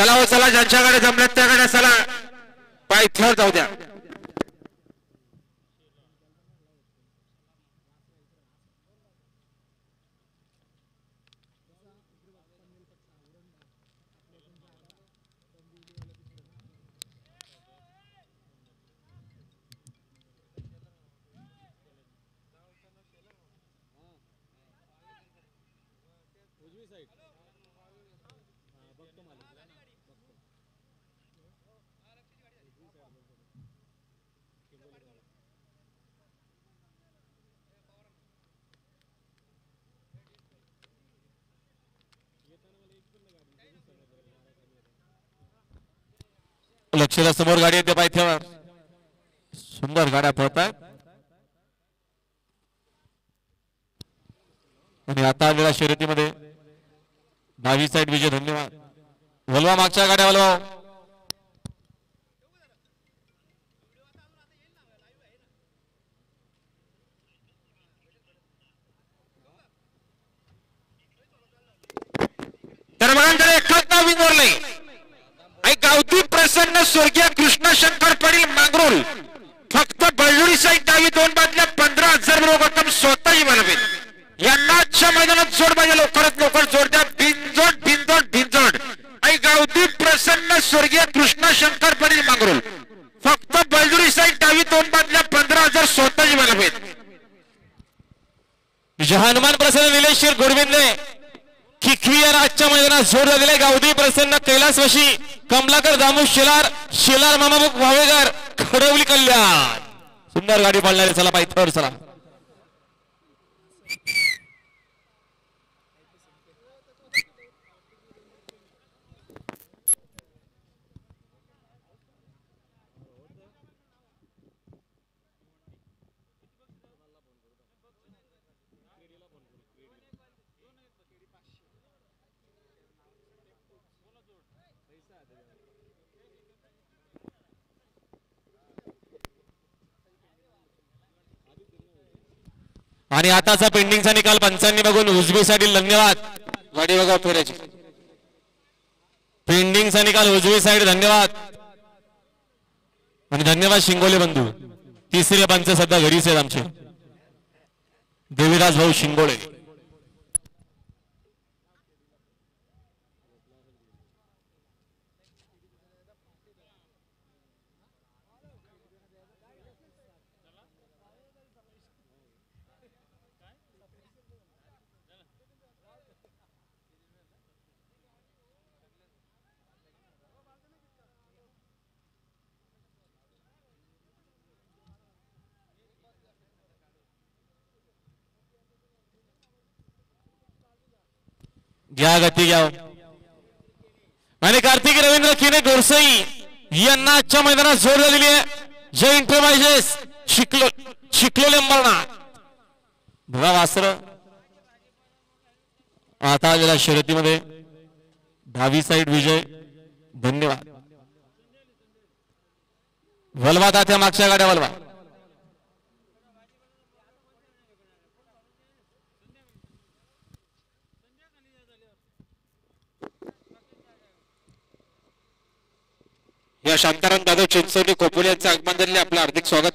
चला हो चला, ज्यांच्या गाड्या जमल्यात त्या गाड्या चला, पायथ्यावर जाऊ द्या. लक्षला समोर गाडी येते पायथ्यावर. सुंदर गाड्या पळतात आणि आता आलेल्या शर्यतीमध्ये डावी साईड विजय. धन्यवाद. वलवा मागच्या गाड्या वलवा. तर मगांकडे एकच नाव विंगोरले. गावठी प्रसन्न स्वर्गीय कृष्ण शंकर पाटील मांगरोल. फक्त बळजुरी साईड डावी 2 बादल्या 15,000 रक्कम स्वतःही बनवेल. यांना आजच्या मैदानात जोड पाहिजे. लवकरात लवकर जोड द्या. बिनजोड बिनजोड बिनजोड. गावठी प्रसन्न स्वर्गीय कृष्ण शंकर पाटील मांगरोल. फक्त बळजुरी साईड डावी 2 बादल्या 15,000 स्वतःही बनवेल. हनुमान प्रसन्न निलेश गोडविंदे खिखवी या आजच्या मैदानात जोड झालेले. गावठी प्रसन्न कैलासवाशी कमलाकर दामू शेलार शेलार मामाबुक वावेकर खडवली कल्याण. सुंदर गाडी पळणारी. चला पायथ्यावर चला. आणि आताचा पेंडिंगचा निकाल पंचांनी बघून उजवीसाठी. धन्यवाद. गाडी बघा फेरायची. पेंडिंगचा निकाल उजवी साईड. धन्यवाद. आणि धन्यवाद शिंगोले बंधू. तिसरे पंच सध्या घरीच आहेत आमचे देवीदास भाऊ शिंगोळे. घ्या गती घ्या. आणि कार्तिक रवींद्र खिने गोरसई यांना आजच्या मैदानात जोड झालेली आहे. जय इंटरप्राइजेस शिकलोले अंबरनाथ. बघा वासर आता आलेल्या शर्यतीमध्ये डावी साईड विजय. धन्यवाद. वलवा तात्या मागच्या गाड्या वलवा. या शांताराम दादा चिंचोली खोपोली यांचं आगमन झालेले. आपलं हार्दिक स्वागत.